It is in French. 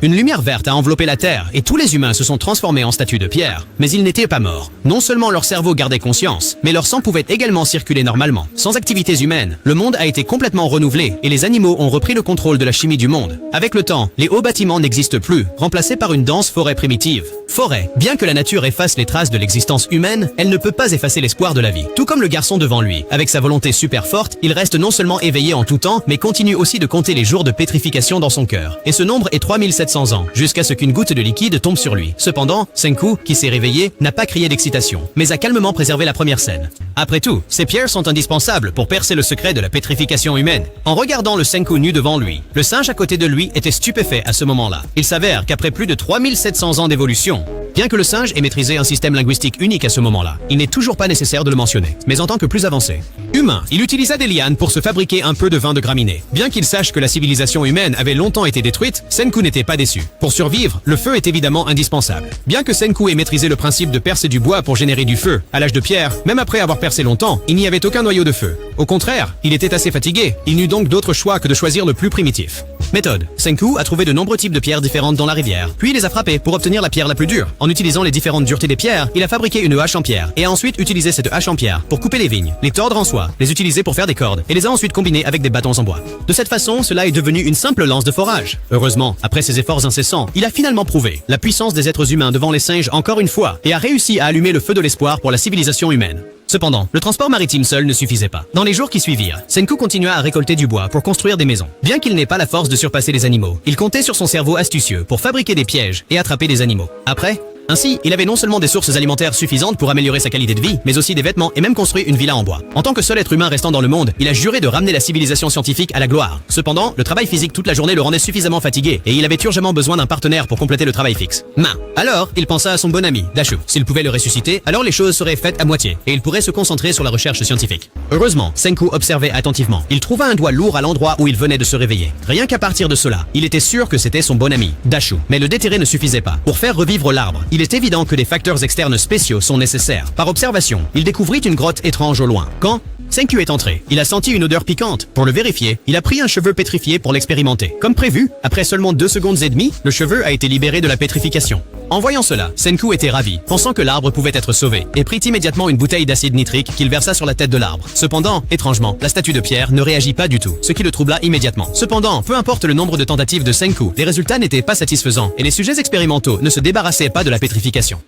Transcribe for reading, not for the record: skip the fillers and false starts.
Une lumière verte a enveloppé la Terre et tous les humains se sont transformés en statues de pierre. Mais ils n'étaient pas morts. Non seulement leur cerveau gardait conscience, mais leur sang pouvait également circuler normalement. Sans activités humaines, le monde a été complètement renouvelé et les animaux ont repris le contrôle de la chimie du monde. Avec le temps, les hauts bâtiments n'existent plus, remplacés par une dense forêt primitive. Forêt. Bien que la nature efface les traces de l'existence humaine, elle ne peut pas effacer l'espoir de la vie. Tout comme le garçon devant lui. Avec sa volonté super forte, il reste non seulement éveillé en tout temps, mais continue aussi de compter les jours de pétrification dans son cœur. Et ce nombre est 3700 ans, jusqu'à ce qu'une goutte de liquide tombe sur lui. Cependant, Senku, qui s'est réveillé, n'a pas crié d'excitation, mais a calmement préservé la première scène. Après tout, ces pierres sont indispensables pour percer le secret de la pétrification humaine. En regardant le Senku nu devant lui, le singe à côté de lui était stupéfait à ce moment-là. Il s'avère qu'après plus de 3700 ans d'évolution, bien que le singe ait maîtrisé un système linguistique unique à ce moment-là, il n'est toujours pas nécessaire de le mentionner, mais en tant que plus avancé. Humain, il utilisa des lianes pour se fabriquer un peu de vin de graminées. Bien qu'il sache que la civilisation humaine avait longtemps été détruite, Senku n'était pas déçu. Pour survivre, le feu est évidemment indispensable. Bien que Senku ait maîtrisé le principe de percer du bois pour générer du feu, à l'âge de pierre, même après avoir percé longtemps, il n'y avait aucun noyau de feu. Au contraire, il était assez fatigué, il n'eut donc d'autre choix que de choisir le plus primitif. Méthode. Senku a trouvé de nombreux types de pierres différentes dans la rivière, puis il les a frappées pour obtenir la pierre la plus dure. En utilisant les différentes duretés des pierres, il a fabriqué une hache en pierre, et a ensuite utilisé cette hache en pierre pour couper les vignes, les tordre en soie, les utiliser pour faire des cordes, et les a ensuite combinées avec des bâtons en bois. De cette façon, cela est devenu une simple lance de forage. Heureusement, après ses efforts incessants, il a finalement prouvé la puissance des êtres humains devant les singes encore une fois, et a réussi à allumer le feu de l'espoir pour la civilisation humaine. Cependant, le transport maritime seul ne suffisait pas. Dans les jours qui suivirent, Senku continua à récolter du bois pour construire des maisons. Bien qu'il n'ait pas la force de surpasser les animaux, il comptait sur son cerveau astucieux pour fabriquer des pièges et attraper des animaux. Ainsi, il avait non seulement des sources alimentaires suffisantes pour améliorer sa qualité de vie, mais aussi des vêtements et même construit une villa en bois. En tant que seul être humain restant dans le monde, il a juré de ramener la civilisation scientifique à la gloire. Cependant, le travail physique toute la journée le rendait suffisamment fatigué et il avait urgemment besoin d'un partenaire pour compléter le travail fixe. Alors, il pensa à son bon ami, Dashu. S'il pouvait le ressusciter, alors les choses seraient faites à moitié et il pourrait se concentrer sur la recherche scientifique. Heureusement, Senku observait attentivement. Il trouva un doigt lourd à l'endroit où il venait de se réveiller. Rien qu'à partir de cela, il était sûr que c'était son bon ami, Dashu. Mais le déterrer ne suffisait pas. Pour faire revivre l'arbre, il est évident que des facteurs externes spéciaux sont nécessaires. Par observation, il découvrit une grotte étrange au loin. Quand Senku est entré, il a senti une odeur piquante. Pour le vérifier, il a pris un cheveu pétrifié pour l'expérimenter. Comme prévu, après seulement 2 secondes et demie, le cheveu a été libéré de la pétrification. En voyant cela, Senku était ravi, pensant que l'arbre pouvait être sauvé, et prit immédiatement une bouteille d'acide nitrique qu'il versa sur la tête de l'arbre. Cependant, étrangement, la statue de pierre ne réagit pas du tout, ce qui le troubla immédiatement. Cependant, peu importe le nombre de tentatives de Senku, les résultats n'étaient pas satisfaisants, et les sujets expérimentaux ne se débarrassaient pas de la pétrification.